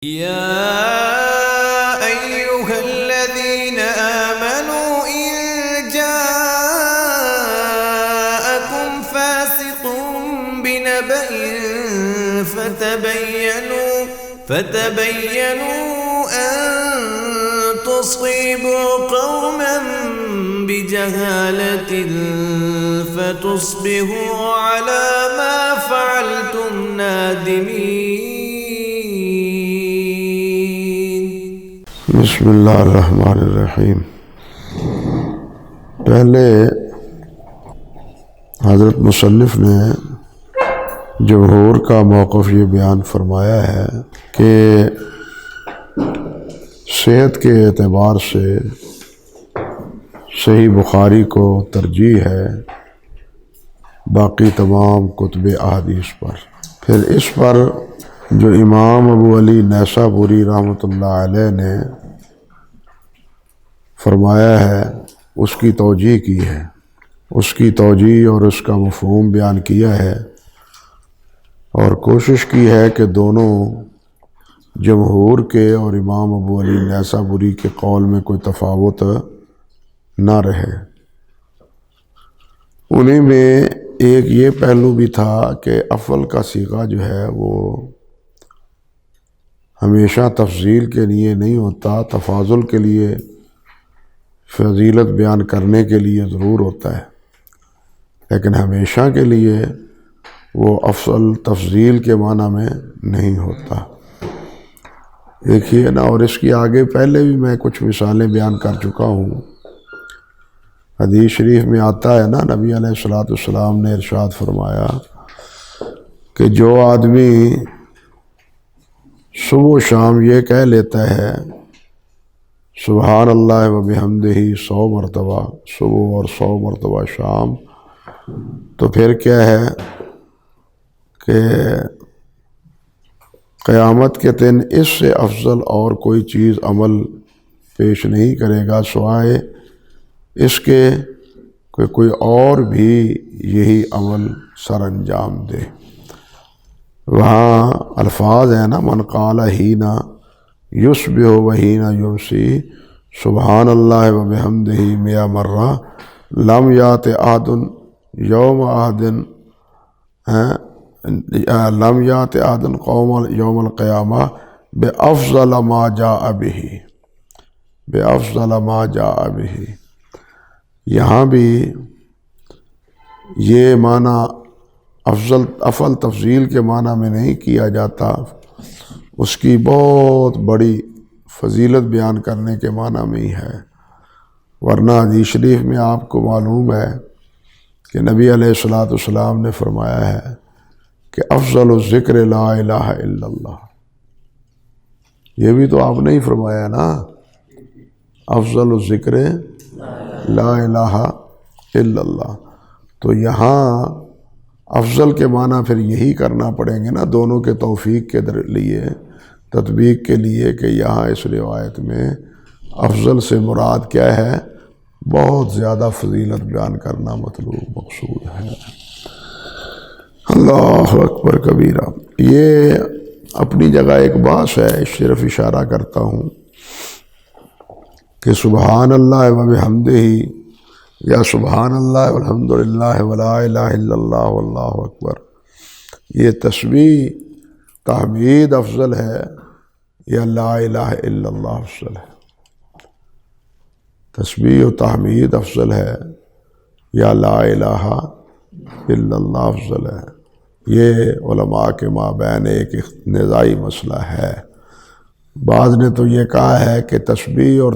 يا أيها الذين آمنوا إن جاءكم فاسق بنبأ فتبينوا أن تصيبوا قوما بجهالة فتصبحوا على ما فعلتم نادمين. بسم اللہ الرحمن الرحیم۔ پہلے حضرت مصنف نے جمہور کا موقف یہ بیان فرمایا ہے کہ صحت کے اعتبار سے صحیح بخاری کو ترجیح ہے باقی تمام کتب احادیث پر۔ پھر اس پر جو امام ابو علی نیسابوری رحمۃ اللہ علیہ نے فرمایا ہے اس کی توجیح کی ہے، اس کی توجیح اور اس کا مفہوم بیان کیا ہے، اور کوشش کی ہے کہ دونوں جمہور کے اور امام ابو علی نیسابوری کے قول میں کوئی تفاوت نہ رہے۔ انہیں میں ایک یہ پہلو بھی تھا کہ افضل کا صیغہ جو ہے وہ ہمیشہ تفضیل کے لیے نہیں ہوتا، تفاضل کے لیے، فضیلت بیان کرنے کے لیے ضرور ہوتا ہے، لیکن ہمیشہ کے لیے وہ افضل تفضیل کے معنی میں نہیں ہوتا۔ دیکھیے نا، اور اس کی آگے پہلے بھی میں کچھ مثالیں بیان کر چکا ہوں۔ حدیث شریف میں آتا ہے نا، نبی علیہ السلام نے ارشاد فرمایا کہ جو آدمی صبح و شام یہ کہہ لیتا ہے سبحان اللہ و بحمدہ 100 مرتبہ صبح اور 100 مرتبہ شام، تو پھر کیا ہے کہ قیامت کے دن اس سے افضل اور کوئی چیز عمل پیش نہیں کرے گا سوائے اس کے کہ کوئی اور بھی یہی عمل سر انجام دے۔ وہاں الفاظ ہیں نا، من قال ہینا یصبح و ہینا یمسی سبحان اللہ و بحمدہ 100 مرہ لم یات احد یوم احد لم یات احد قوم یوم القیامہ بافضل ما جاء به، بافضل ما جاء به۔ یہاں بھی یہ معنی افضل تفضیل کے معنی میں نہیں کیا جاتا، اس کی بہت بڑی فضیلت بیان کرنے کے معنی میں ہی ہے۔ ورنہ حدیث شریف میں آپ کو معلوم ہے کہ نبی علیہ السلام نے فرمایا ہے کہ افضل الذکر لا الہ الا اللہ۔ یہ بھی تو آپ نے ہی فرمایا نا، افضل الذکر لا الہ الا اللہ۔ تو یہاں افضل کے معنی پھر یہی کرنا پڑیں گے نا، دونوں کے توفیق کے لیے، تطبیق کے لیے، کہ یہاں اس روایت میں افضل سے مراد کیا ہے؟ بہت زیادہ فضیلت بیان کرنا مطلوب مقصود ہے۔ اللہ اکبر کبیرہ۔ یہ اپنی جگہ ایک بات ہے، صرف اشارہ کرتا ہوں کہ سبحان اللہ و بحمدہ یا سبحان اللہ والحمدللہ ولا الہ الا اللہ واللہ اکبر، یہ تسبیح تحمید افضل ہے یا لا الہ الا اللہ افضل ہے؟ تسبیح و تحمید افضل ہے یا لا الہ الا اللہ افضل ہے؟ یہ علماء کے مابین ایک نزاعی مسئلہ ہے۔ بعض نے تو یہ کہا ہے کہ تسبیح اور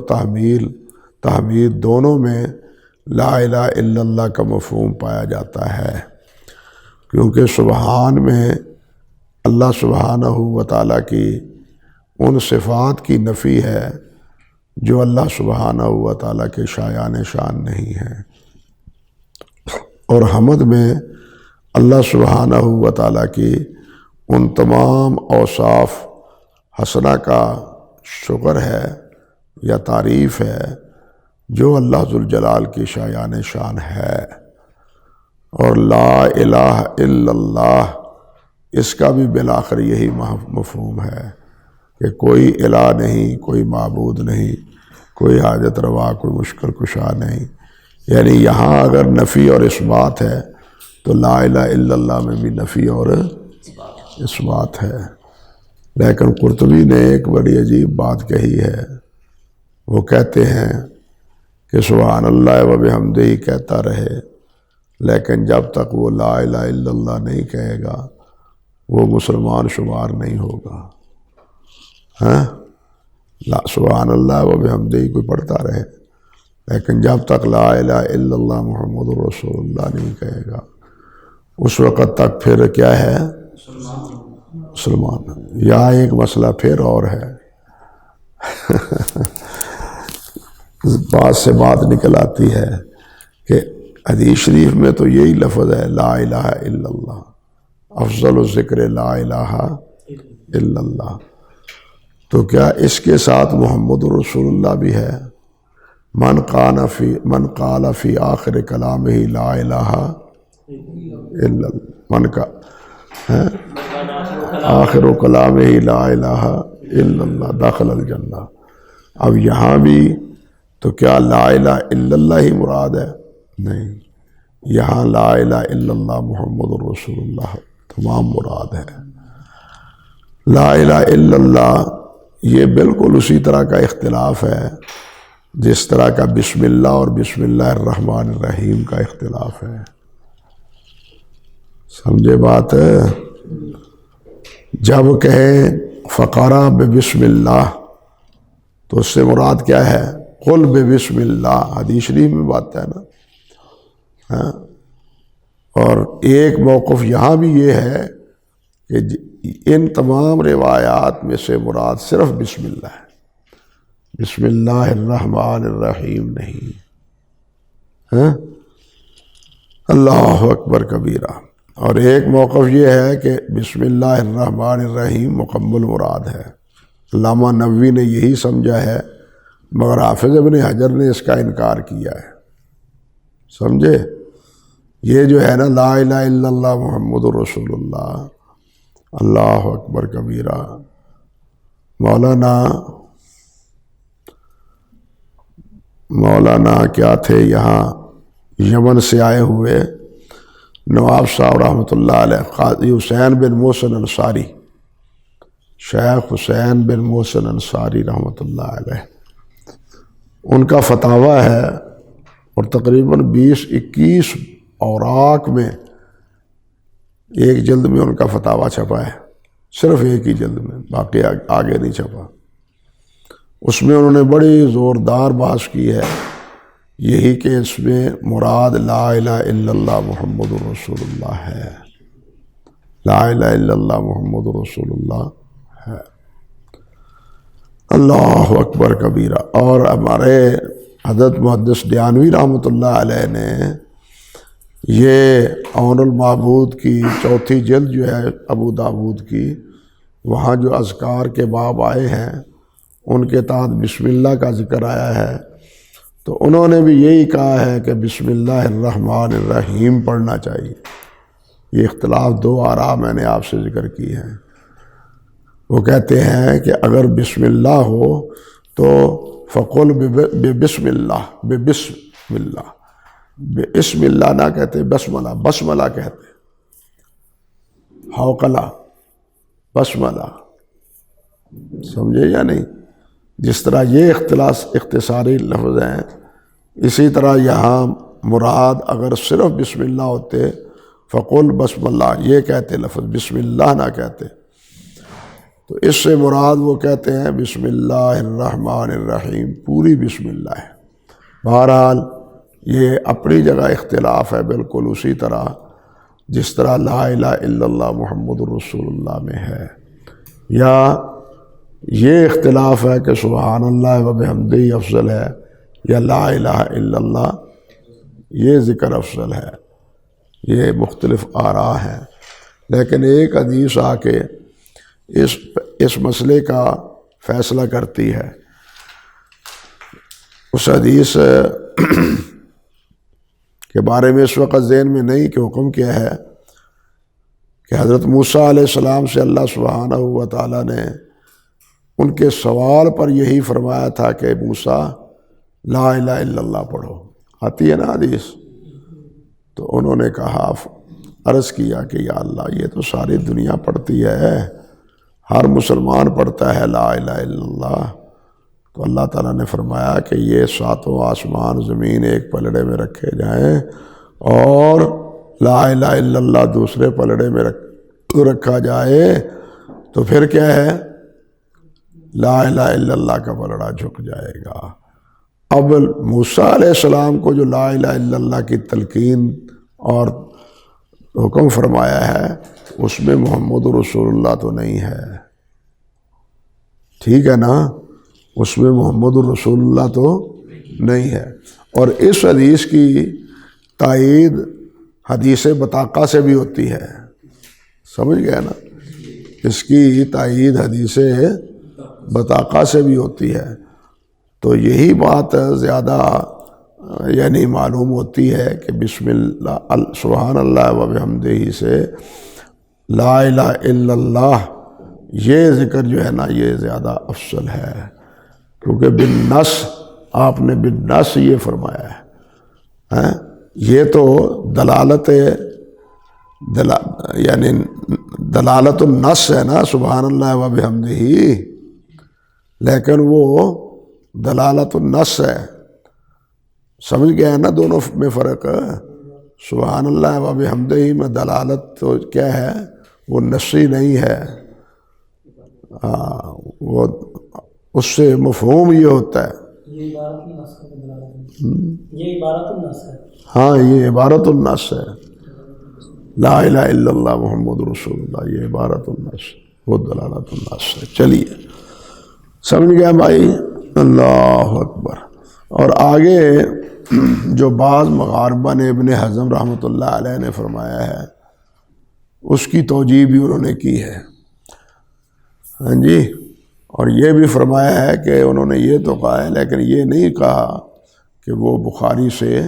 تحمید دونوں میں لا الہ الا اللہ کا مفہوم پایا جاتا ہے، کیونکہ سبحان میں اللہ سبحانہ و تعالیٰ کی ان صفات کی نفی ہے جو اللہ سبحانہ و تعالیٰ کے شایان شان نہیں ہیں، اور حمد میں اللہ سبحانہ و تعالیٰ کی ان تمام اوصاف حسنہ کا شکر ہے یا تعریف ہے جو اللہ ذوالجلال کی شایان شان ہے۔ اور لا الہ الا اللہ اس کا بھی بالآخر یہی مفہوم ہے کہ کوئی الہ نہیں، کوئی معبود نہیں، کوئی حاجت روا، کوئی مشکل کشا نہیں. یعنی یہاں اگر نفی اور اثبات ہے تو لا الہ الا اللہ میں بھی نفی اور اثبات ہے. لیکن قرطبی نے ایک بڑی عجیب بات کہی ہے. وہ کہتے ہیں کہ سبحان اللہ و بحمدہ کہتا رہے، لیکن جب تک وہ لا الہ الا اللہ نہیں کہے گا وہ مسلمان شمار نہیں ہوگا. ہاں، سبحان اللہ و بحمدہ کوئی پڑھتا رہے، لیکن جب تک لا الہ الا اللہ محمد رسول اللہ نہیں کہے گا اس وقت تک پھر کیا ہے؟ مسلمان. یا ایک مسئلہ پھر اور ہے. بات سے بات نکل آتی ہے کہ حدیث شریف میں تو یہی لفظ ہے لا الہ الا اللہ، افضل الذکر لا الہ الا اللہ. تو کیا اس کے ساتھ محمد رسول اللہ بھی ہے؟ من قال فی آخر کلامہ لا الہ الا اللہ، من کا آخر کلامہ لا الہ الا اللہ دخل الجنہ. اب یہاں بھی تو کیا لا الہ الا اللہ ہی مراد ہے؟ نہیں، یہاں لا الہ الا اللہ محمد رسول اللہ تمام مراد ہے. لا الہ الا اللہ یہ بالکل اسی طرح کا اختلاف ہے جس طرح کا بسم اللہ اور بسم اللہ الرحمن الرحیم کا اختلاف ہے. سمجھے بات؟ جب کہیں فقرا بسم اللہ تو اس سے مراد کیا ہے؟ قل بسم اللہ. حدیث شریف میں بات ہے نا. اور ایک موقف یہاں بھی یہ ہے کہ ان تمام روایات میں سے مراد صرف بسم اللہ ہے، بسم اللہ الرحمن الرحیم نہیں. اللہ اکبر کبیرہ. اور ایک موقف یہ ہے کہ بسم اللہ الرحمن الرحیم مکمل مراد ہے. علامہ نووی نے یہی سمجھا ہے، مگر حافظ ابن حجر نے اس کا انکار کیا ہے. سمجھے؟ یہ جو ہے نا لا الہ الا اللہ محمد رسول اللہ، اللہ اکبر کبیرہ. مولانا کیا تھے یہاں یمن سے آئے ہوئے نواب صاحب رحمۃ اللہ علیہ، قاضی حسین بن محسن انصاری، شیخ حسین بن محسن انصاری رحمۃ اللہ علیہ. ان کا فتاویٰ ہے اور تقریباً 20-21 اوراق میں ایک جلد میں ان کا فتاویٰ چھپا ہے، صرف ایک ہی جلد میں، باقی آگے نہیں چھپا. اس میں انہوں نے بڑی زوردار بحث کی ہے یہی کہ اس میں مراد لا الہ الا اللہ محمد رسول اللہ ہے. لا الہ الا اللہ محمد رسول اللہ ہے. اللہ اکبر کبیرہ. اور ہمارے حضرت محدث دیانوی رحمۃ اللہ علیہ نے یہ عون المعبود کی 4تھی جلد جو ہے ابو داود کی، وہاں جو اذکار کے باب آئے ہیں ان کے تحت بسم اللہ کا ذکر آیا ہے. تو انہوں نے بھی یہی کہا ہے کہ بسم اللہ الرحمن الرحیم پڑھنا چاہیے. یہ اختلاف 2 آراء میں نے آپ سے ذکر کی ہیں. وہ کہتے ہیں کہ اگر بسم اللہ ہو تو فقل بسم اللہ، بسم اللہ، بسم اللہ نہ کہتے بسملہ، بسملہ کہتے، حوقلہ، بسملہ. سمجھے یا نہیں؟ جس طرح یہ اختصاری لفظ ہیں، اسی طرح یہاں مراد اگر صرف بسم اللہ ہوتے فقل بسم اللہ یہ کہتے، لفظ بسم اللہ نہ کہتے، تو اس سے مراد وہ کہتے ہیں بسم اللہ الرحمن الرحیم، پوری بسم اللہ ہے. بہرحال یہ اپنی جگہ اختلاف ہے، بالکل اسی طرح جس طرح لا الہ الا اللہ محمد رسول اللہ میں ہے. یا یہ اختلاف ہے کہ سبحان اللہ و بحمدہ افضل ہے یا لا الہ الا اللہ یہ ذکر افضل ہے. یہ مختلف آراء ہیں، لیکن ایک حدیث آ کے اس مسئلے کا فیصلہ کرتی ہے. اس حدیث کے بارے میں اس وقت ذہن میں نہیں کہ حکم کیا ہے کہ حضرت موسیٰ علیہ السلام سے اللہ سبحانہ و تعالیٰ نے ان کے سوال پر یہی فرمایا تھا کہ موسیٰ لا الہ الا اللہ پڑھو، آتی ہے نا حدیث؟ تو انہوں نے کہا، عرض کیا کہ یا اللہ یہ تو ساری دنیا پڑھتی ہے، ہر مسلمان پڑھتا ہے لا الہ الا اللہ۔ تو اللہ تعالیٰ نے فرمایا کہ یہ ساتوں آسمان زمین ایک پلڑے میں رکھے جائیں اور لا الہ الا اللہ دوسرے پلڑے میں رکھا جائے، تو پھر کیا ہے؟ لا الہ الا اللہ کا پلڑا جھک جائے گا۔ اب موسیٰ علیہ السلام کو جو لا الہ الا اللہ کی تلقین اور حکم فرمایا ہے اس میں محمد رسول اللہ تو نہیں ہے، ٹھیک ہے نا؟ اس میں محمد الرسول اللہ تو نہیں ہے۔ اور اس حدیث کی تائید حدیث بطاقہ سے بھی ہوتی ہے، سمجھ گئے نا؟ اس کی تائید حدیث بطاقہ سے بھی ہوتی ہے۔ تو یہی بات زیادہ یعنی معلوم ہوتی ہے کہ بسم اللہ سبحان اللہ و بحمدہ سے لا الہ الا اللہ یہ ذکر جو ہے نا یہ زیادہ افضل ہے، کیونکہ بالنص آپ نے بالنص یہ فرمایا ہے۔ یہ تو یعنی دلالت النص ہے نا سبحان اللہ و بحمدہ، لیکن وہ دلالت النص ہے، سمجھ گیا ہے نا دونوں میں فرق؟ سبحان اللہ و بحمدہ میں دلالت تو کیا ہے؟ وہ نصی نہیں ہے، وہ اس سے مفہوم یہ ہوتا ہے، ہاں یہ عبارت النص ہے، لا الہ الا اللہ محمد رسول اللہ یہ عبارت النص، وہ دلالت النص ہے۔ چلیے سمجھ گیا بھائی؟ اللہ اکبر۔ اور آگے جو بعض مغاربہ نے ابن حزم رحمۃ اللہ علیہ نے فرمایا ہے اس کی توجیہ بھی انہوں نے کی ہے، ہاں جی۔ اور یہ بھی فرمایا ہے کہ انہوں نے یہ تو کہا ہے لیکن یہ نہیں کہا کہ وہ بخاری سے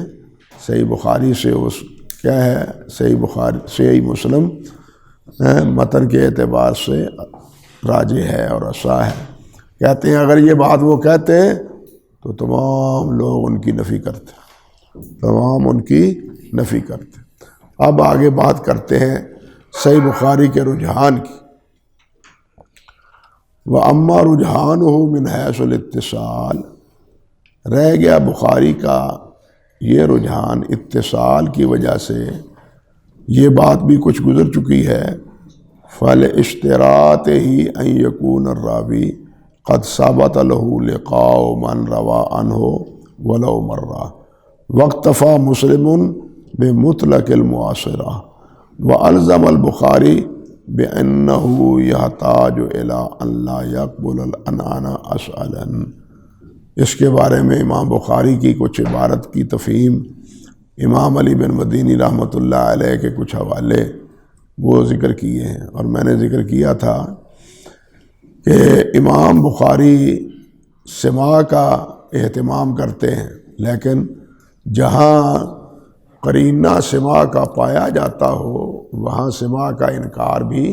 صحیح بخاری سے اس کیا ہے صحیح بخاری صحیح مسلم متن کے اعتبار سے راجح ہے اور اصح ہے۔ کہتے ہیں اگر یہ بات وہ کہتے ہیں تو تمام لوگ ان کی نفی کرتے، تمام ان کی نفی کرتے۔ اب آگے بات کرتے ہیں صحیح بخاری کے رجحان کی۔ وَأَمَّا رُجْحَانُهُ مِنْ حَيْثُ الْاِتِّصَالِ، رہ گیا بخاری کا یہ رجحان اتصال کی وجہ سے، یہ بات بھی کچھ گزر چکی ہے۔ فَلِاشْتِرَاطِهِ أَنْ يَكُونَ الرَّاوِي قَدْ ثَبَتَ لَهُ لِقَاءُ مَنْ رَوَى عَنْهُ وَلَوْ مَرَّةً وَاكْتَفَى مُسْلِمٌ بِمُطْلَقِ الْمُعَاصِرَةِ وَأَلْزَمَ الْبُخَارِي بِأَنَّهُ يَحْتَاجُ إِلَىٰ أَنْ لَا يَقْبُلَ الْأَنْعَانَ أَسْأَلًا۔ اس کے بارے میں امام بخاری کی کچھ عبارت کی تفہیم، امام علی بن مدینی رحمۃ اللہ علیہ کے کچھ حوالے وہ ذکر کیے ہیں۔ اور میں نے ذکر کیا تھا کہ امام بخاری سماع کا اہتمام کرتے ہیں، لیکن جہاں قرینہ سماع کا پایا جاتا ہو وہاں سماع کا انکار بھی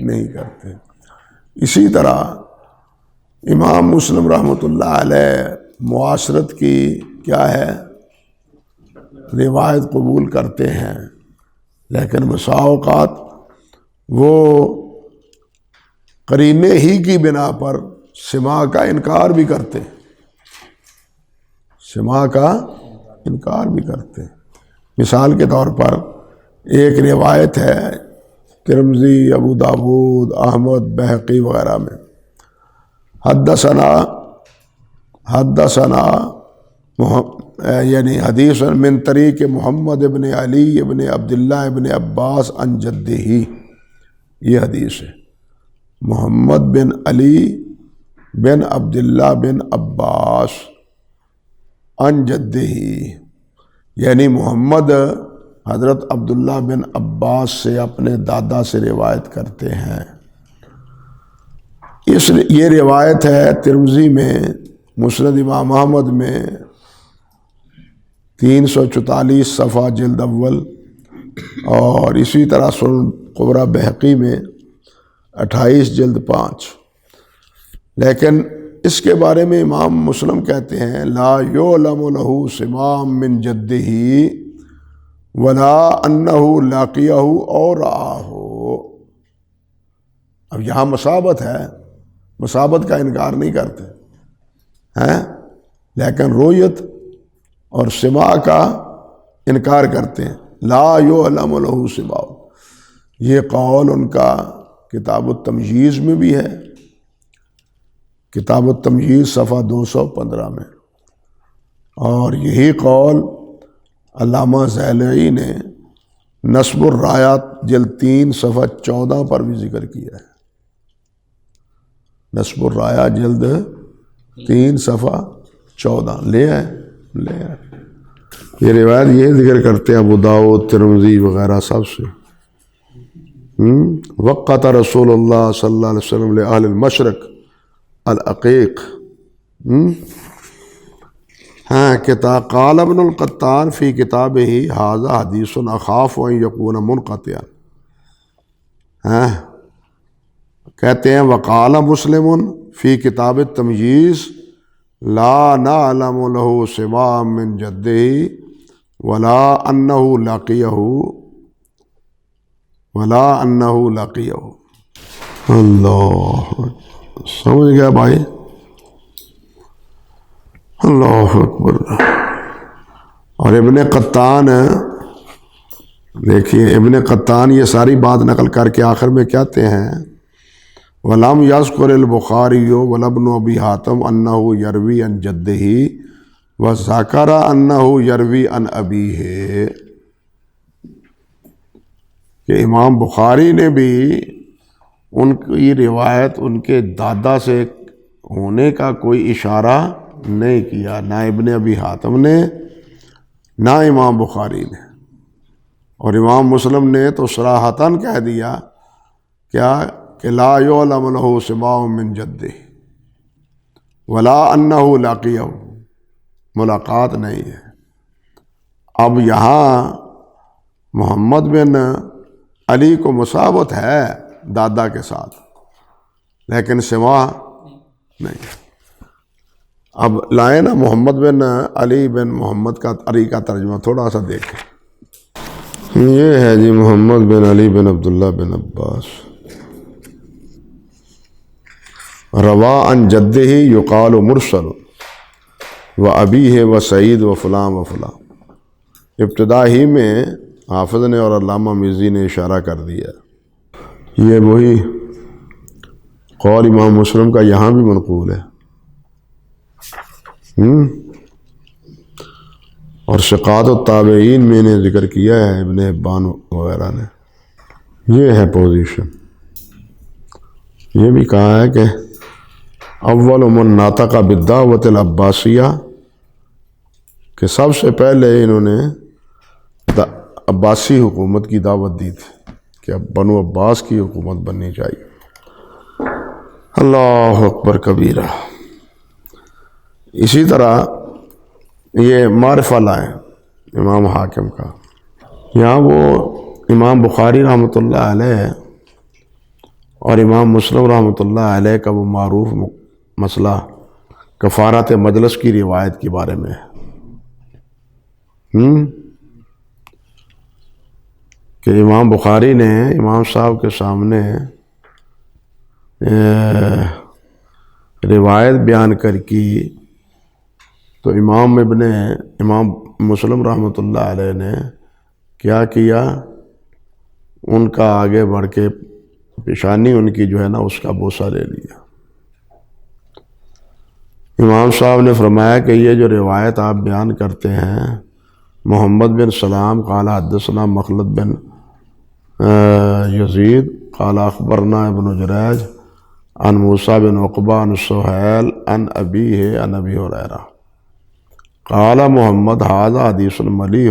نہیں کرتے۔ اسی طرح امام مسلم رحمۃ اللہ علیہ معاشرت کی کیا ہے روایت قبول کرتے ہیں، لیکن بسا اوقات وہ قرینے ہی کی بنا پر سماع کا انکار بھی کرتے، سماع کا انکار بھی کرتے۔ مثال کے طور پر ایک روایت ہے ترمذی، ابو داود، احمد، بہقی وغیرہ میں، حدثنا یعنی حدیث من طریق محمد ابن علی ابن عبداللہ ابن عباس عن جدہ، یہ حدیث ہے محمد بن علی بن عبداللہ بن عباس عن جدہ، یعنی محمد حضرت عبداللہ بن عباس سے اپنے دادا سے روایت کرتے ہیں۔ یہ روایت ہے ترمذی میں، مسند امام احمد میں 344 صفحہ جلد اول، اور اسی طرح سنن کبریٰ بہقی میں 28 جلد 5۔ لیکن اس کے بارے میں امام مسلم کہتے ہیں لا یعلم له سمام من جدہ ولا انہ لاقیہ اور رآہ. اب یہاں مسابت ہے، مسابت کا انکار نہیں کرتے ہیں، لیکن رویت اور سماع کا انکار کرتے ہیں. لا یعلم له سماع، یہ قول ان کا کتاب التمجیز میں بھی ہے، کتاب التمجیز صفحہ 215 میں، اور یہی قول علامہ زیلعی نے نصب الرایات جلد 3 صفحہ 14 پر بھی ذکر کیا ہے. نصب الرایات جلد 3 صفحہ 14 لے آئے. یہ روایت یہ ذکر کرتے ہیں ابو داؤد، ترمذی وغیرہ سب سے. وقت رسول اللہ صلی اللہ علیہ وسلم لأہل المشرق العقیق. کتاب قال ابن القطان فی کتابہ ھذا حدیث اخاف ان یکون منقطعا. کہتے ہیں وقال مسلم فی کتاب التمجیز لا نعلم له سماع من جدہ ولا انہ لاقیہ. اللہ سمجھ گیا بھائی؟ اللہ اکبر. اور ابن قطان دیکھیے، ابن قطان یہ ساری بات نقل کر کے آخر میں کہتے ہیں وَلَمْ يَذْكُرِ الْبُخَارِيُّ وَلَا ابْنُ أَبِي حَاتِمٍ أَنَّهُ يَرْوِي عَنْ جَدِّهِ وَذَكَرَ أَنَّهُ يَرْوِي عَنْ أَبِيهِ. کہ امام بخاری نے بھی ان کی روایت ان کے دادا سے ہونے کا کوئی اشارہ نہیں کیا، نہ ابن ابی حاتم نے نہ امام بخاری نے. اور امام مسلم نے تو صراحتاً کہہ دیا کیا کہ لا یعلم له سماع من جدہ ولا انہ لاقیہ، ملاقات نہیں ہے. اب یہاں محمد بن علی کو مساوت ہے دادا کے ساتھ، لیکن سماع نہیں. اب لائیں نا محمد بن علی بن محمد کا علی کا ترجمہ تھوڑا سا دیکھیں. یہ ہے جی محمد بن علی بن عبداللہ بن عباس. روا عن جدہ یقال مرسل و ابیہ و سعید و فلاں و فلاں. ابتدا ہی میں حافظ نے اور علامہ مزی نے اشارہ کر دیا. یہ وہی قول امام مسلم کا یہاں بھی منقول ہے. اور ثقات التابعین میں نے ذکر کیا ہے ابن حبان وغیرہ نے. یہ ہے پوزیشن. یہ بھی کہا ہے کہ اول من ناطق بالدعوۃ العباسیہ، کہ سب سے پہلے انہوں نے عباسی حکومت کی دعوت دی تھی کہ اب بنو عباس کی حکومت بننی چاہیے. اللہ اکبر کبیرہ. اسی طرح یہ معرفہ لائیں امام حاکم کا. یہاں وہ امام بخاری رحمۃ اللہ علیہ اور امام مسلم رحمۃ اللہ علیہ کا وہ معروف مسئلہ کفارت مجلس کی روایت کے بارے میں ہے. کہ امام بخاری نے امام صاحب کے سامنے روایت بیان کر کی تو امام مسلم رحمۃ اللہ علیہ نے کیا کیا، ان کا آگے بڑھ کے پیشانی ان کی جو ہے نا اس کا بوسہ لے لیا. امام صاحب نے فرمایا کہ یہ جو روایت آپ بیان کرتے ہیں محمد بن سلام قال حدثنا مخلد بن یزید قال اخبرنا ابن جریج عن موسیٰ بن عقبہ عن سہیل عن ابیہ عن ابی ہریرہ قال محمد ھذا حدیث ملیح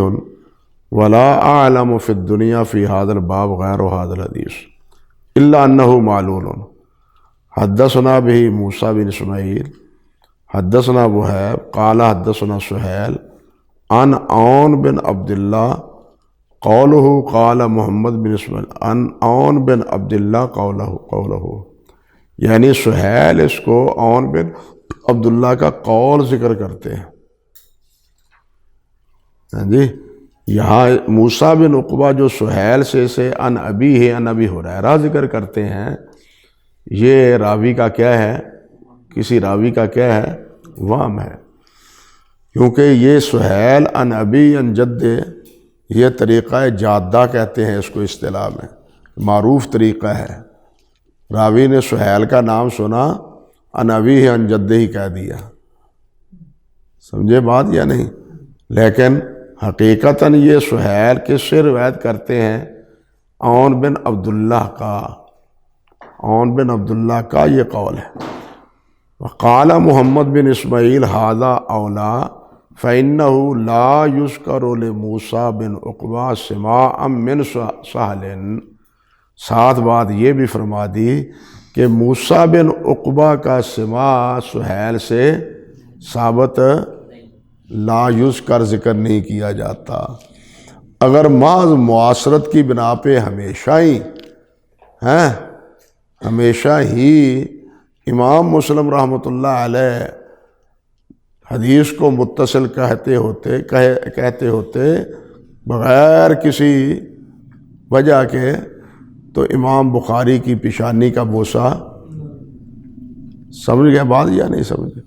ولا اعلم فی الدنیا فی ھذا الباب غیر ھذا الحدیث الا انہ معلول. حدثنا به موسیٰ بن اسماعیل حدثنا وہیب قال حدثنا سہیل عن عون بن عبداللہ قولہ قال محمد بن اسماعیل عن عون بن عبداللہ قولہ یعنی سہیل اس کو عون بن عبداللہ کا قول ذکر کرتے ہیں. ہاں جی، یہاں موسیٰ بن عقبہ جو سہیل سے ان ابی ہے ان ابی ہریرہ ذکر کرتے ہیں، یہ راوی کا کیا ہے، کسی راوی کا کیا ہے، وہم ہے. کیونکہ یہ سہیل ان ابی ان جد، یہ طریقہ جادہ کہتے ہیں اس کو اصطلاح میں، معروف طریقہ ہے. راوی نے سہیل کا نام سنا، ان ابی ان جد ہی کہہ دیا. سمجھے بات یا نہیں؟ لیکن حقیقتاً یہ سہیل کس سے روایت کرتے ہیں؟ عون بن عبداللہ کا، عون بن عبداللہ کا یہ قول ہے. وقال محمد بن اسماعیل ھذا اولا فإنه لا يذكر لموسیٰ بن عقبہ سماعا من سہل. ساتھ بات یہ بھی فرما دی کہ موسیٰ بن عقبہ کا سماع سہیل سے ثابت لا یذکر ذکر نہیں کیا جاتا. اگر محض معاصرت کی بنا پہ ہمیشہ ہی امام مسلم رحمۃ اللہ علیہ حدیث کو متصل کہتے ہوتے بغیر کسی وجہ کے، تو امام بخاری کی پیشانی کا بوسہ، سمجھ گیا بات یا نہیں سمجھے؟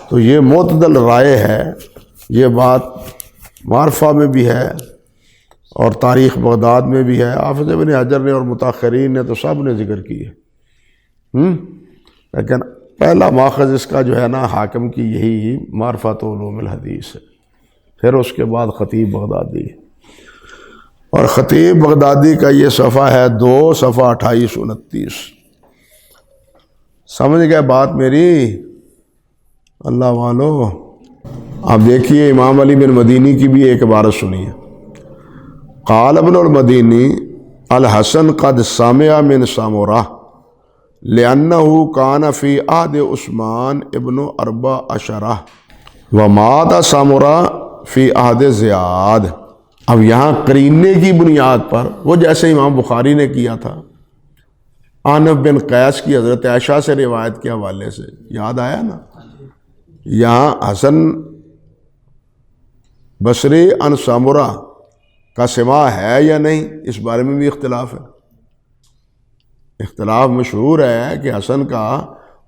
تو یہ معتدل رائے ہے. یہ بات معرفہ میں بھی ہے اور تاریخ بغداد میں بھی ہے. حافظ ابن حجر نے اور متاخرین نے تو سب نے ذکر کی ہے. لیکن پہلا ماخذ اس کا جو ہے نا حاکم کی یہی معرفت علوم الحدیث ہے. پھر اس کے بعد خطیب بغدادی، اور خطیب بغدادی کا یہ صفحہ ہے 2 صفحہ 28-29. سمجھ گئے بات میری اللہ والو؟ آپ دیکھیے امام علی بن مدینی کی بھی ایک عبارت سنیے. قال ابن المدینی الحسن قد سمع من سامورہ لأنه كان في عهد عثمان ابن 14 ومات سامورہ في عهد زیاد. اب یہاں قرینے کی بنیاد پر وہ جیسے امام بخاری نے کیا تھا، عنب بن قیس کی حضرت عائشہ سے روایت کے حوالے سے، یاد آیا نا؟ یہاں حسن بصری عن سامورہ کا سماع ہے یا نہیں، اس بارے میں بھی اختلاف ہے. اختلاف مشہور ہے کہ حسن کا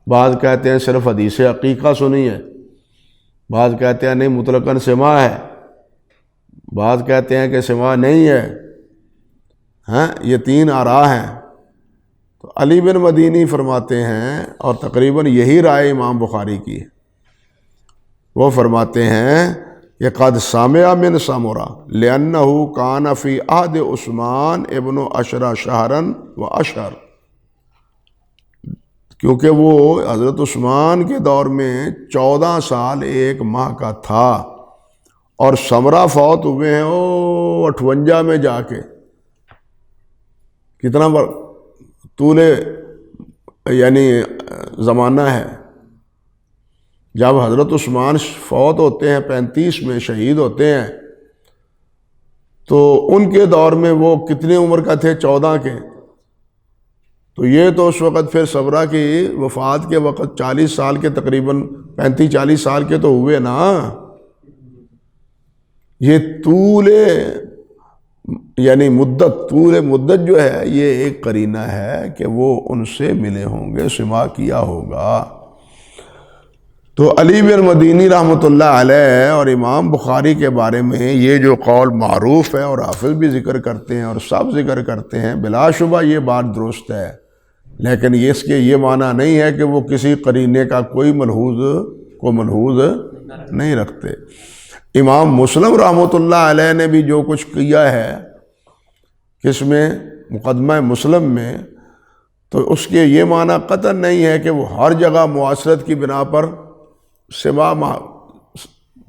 بعض کہتے ہیں صرف حدیث عقیقہ سنی ہے، بعض کہتے ہیں نہیں مطلقاً سماع ہے، بعض کہتے ہیں کہ سماع نہیں ہے. یہ 3 آراء ہیں. تو علی بن مدینی فرماتے ہیں، اور تقریباً یہی رائے امام بخاری کی ہے، وہ فرماتے ہیں کہ قد سمع من سامورہ لأنه كان في عهد عثمان ابن 10 شهرا وأشهر، کیونکہ وہ حضرت عثمان کے دور میں 14 سال 1 ماہ کا تھا، اور سمرہ فوت ہوئے ہیں 58 میں جا کے. کتنا طول یعنی زمانہ ہے. جب حضرت عثمان فوت ہوتے ہیں 35 میں شہید ہوتے ہیں، تو ان کے دور میں وہ کتنے عمر کا تھے؟ 14 کے. تو یہ تو اس وقت پھر سمرہ کی وفات کے وقت 40 سال کے، تقریباً 35-40 سال کے تو ہوئے نا. یہ طول یعنی مدت جو ہے، یہ ایک قرینہ ہے کہ وہ ان سے ملے ہوں گے، سماع کیا ہوگا. تو علی بن مدینی رحمۃ اللہ علیہ اور امام بخاری کے بارے میں یہ جو قول معروف ہے، اور حافظ بھی ذکر کرتے ہیں اور سب ذکر کرتے ہیں، بلا شبہ یہ بات درست ہے. لیکن اس کے یہ معنی نہیں ہے کہ وہ کسی قرینے کا کوئی ملحوظ نہیں رکھتے. امام مسلم رحمۃ اللہ علیہ نے بھی جو کچھ کیا ہے کس میں، مقدمہ مسلم میں، تو اس کے یہ معنی قطعاً نہیں ہے کہ وہ ہر جگہ معاصرت کی بنا پر سماع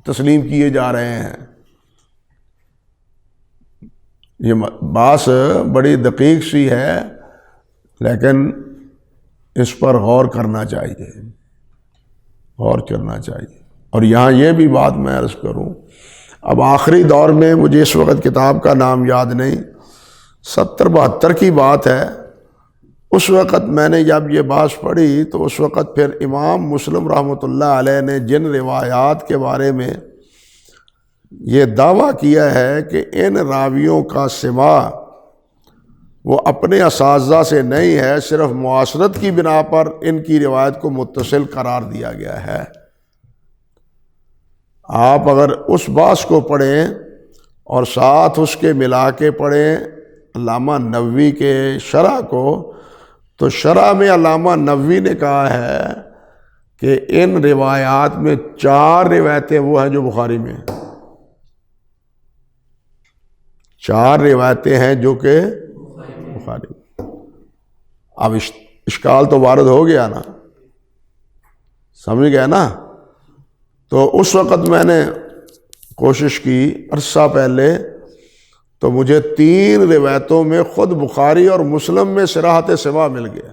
تسلیم کیے جا رہے ہیں. یہ بات بڑی دقیق سی ہے، لیکن اس پر غور کرنا چاہیے، اور یہاں یہ بھی بات میں عرض کروں، اب آخری دور میں مجھے اس وقت کتاب کا نام یاد نہیں، 70-72 کی بات ہے، اس وقت میں نے جب یہ بات پڑھی تو اس وقت پھر امام مسلم رحمۃ اللہ علیہ نے جن روایات کے بارے میں یہ دعویٰ کیا ہے کہ ان راویوں کا سماع وہ اپنے اساتذہ سے نہیں ہے، صرف معاشرت کی بنا پر ان کی روایت کو متصل قرار دیا گیا ہے۔ آپ اگر اس باس کو پڑھیں اور ساتھ اس کے ملا کے پڑھیں علامہ نووی کے شرح کو، تو شرح میں علامہ نووی نے کہا ہے کہ ان روایات میں 4 روایتیں وہ ہیں جو بخاری میں ہیں، 4 روایتیں ہیں جو کہ بخاری میں۔ اب اشکال تو وارد ہو گیا نا، سمجھ گیا نا؟ تو اس وقت میں نے کوشش کی عرصہ پہلے، تو مجھے 3 روایتوں میں خود بخاری اور مسلم میں صراحت سماع مل گیا۔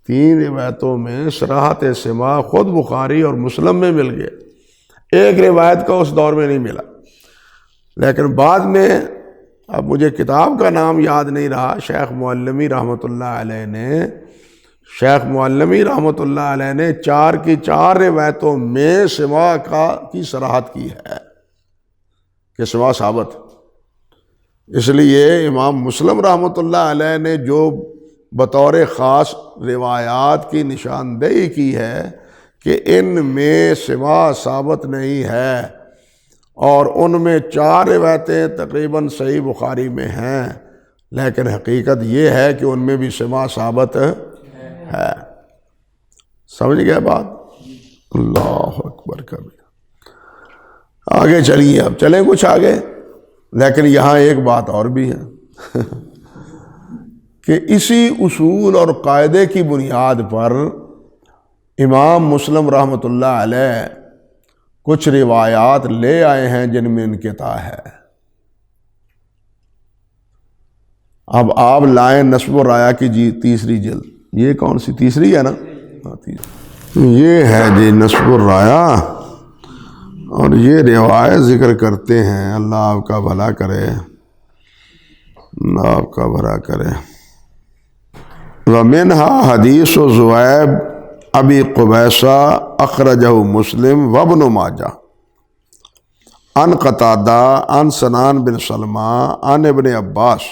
3 روایتوں میں صراحت سماع خود بخاری اور مسلم میں مل گیا، ایک روایت کا اس دور میں نہیں ملا۔ لیکن بعد میں، اب مجھے کتاب کا نام یاد نہیں رہا، شیخ معلمی رحمۃ اللہ علیہ نے 4 کی 4 روایتوں میں سماع کی صراحت کی ہے کہ سماع ثابت۔ اس لیے امام مسلم رحمۃ اللہ علیہ نے جو بطور خاص روایات کی نشاندہی کی ہے کہ ان میں سماع ثابت نہیں ہے، اور ان میں 4 روایتیں تقریباً صحیح بخاری میں ہیں، لیکن حقیقت یہ ہے کہ ان میں بھی سماع ثابت ہے۔ سمجھ گیا بات؟ اللہ اکبر کبیر۔ آگے چلیے، اب چلیں کچھ آگے، لیکن یہاں ایک بات اور بھی ہے کہ اسی اصول اور قاعدے کی بنیاد پر امام مسلم رحمۃ اللہ علیہ کچھ روایات لے آئے ہیں جن میں انقطاع ہے۔ اب آپ لائیں نصب و رایا کی 3ری جلد، یہ کون سی 3ری ہے نا؟ یہ ہے جی نصب الرایا، اور یہ روایت ذکر کرتے ہیں، اللہ آپ کا بھلا کرے، اللہ آپ کا بھلا کرے۔ وَمِنْهَا حدیث زُوَیب ابی قبیصہ اخرجہ مسلم وابن ماجہ عن قتادہ عن سنان بن سلمہ عن ابن عباس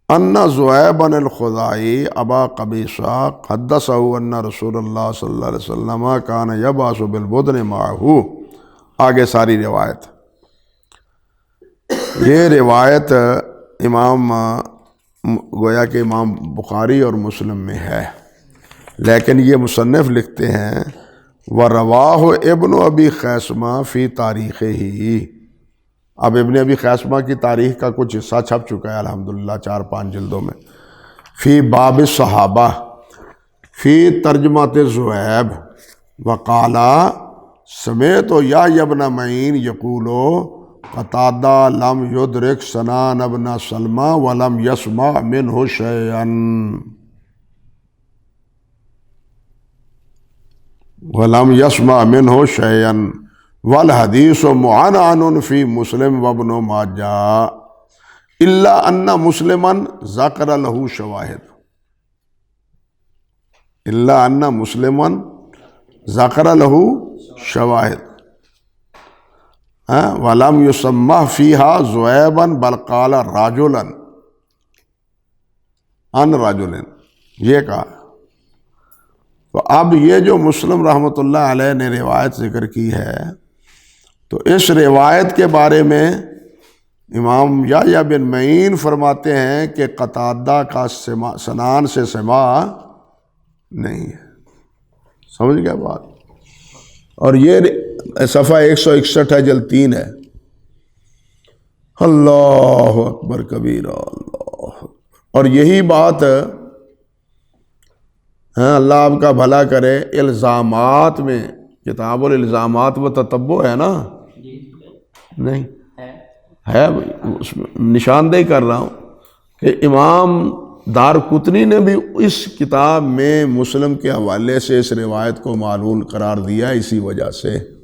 ان زُوَیب الخزاعی ابا قبیصہ حدثہ ان رسول اللہ صلی اللہ علیہ وسلم کان یبعث بالبدن معہ۔ آگے ساری روایت، یہ روایت امام گویا کہ امام بخاری اور مسلم میں ہے، لیکن یہ مصنف لکھتے ہیں وَرَوَاهُ ابن ابی خیثمہ فی تاریخہ۔ اب ابن ابی خیثمہ کی تاریخ کا کچھ حصہ چھپ چکا ہے الحمدللہ 4-5 جلدوں میں، فی باب الصحابہ فی ترجمۃ زُوَیب وقال سمعت یحییٰ بن معین یقول قتادہ لم یدرک سنان بن سلمہ ولم یسمع منہ شیئا والحدیث معنعن فی مسلم وابن ماجہ الا ان مسلما ذکر له شواہد، الا ان مسلما ذکر له شواہد ولم یسمہ فیہا زُوَیبا بل قال رجلا عن رجل، یہ کہا۔ تو اب یہ جو مسلم رحمۃ اللہ علیہ نے روایت ذکر کی ہے، تو اس روایت کے بارے میں امام یحییٰ بن معین فرماتے ہیں کہ قتادہ کا سنان سے سماع نہیں ہے۔ سمجھ گیا بات؟ اور یہ صفحہ 161 ہے، جلد 3 ہے۔ اللہ اکبر کبیرہ، اللہ، اور یہی بات اللہ آپ کا بھلا کرے الزامات میں، کتاب الالزامات و تتبع ہے نا؟ نہیں ہے، اس میں نشاندہی کر رہا ہوں کہ امام دارقطنی نے بھی اس کتاب میں مسلم کے حوالے سے اس روایت کو معلول قرار دیا اسی وجہ سے۔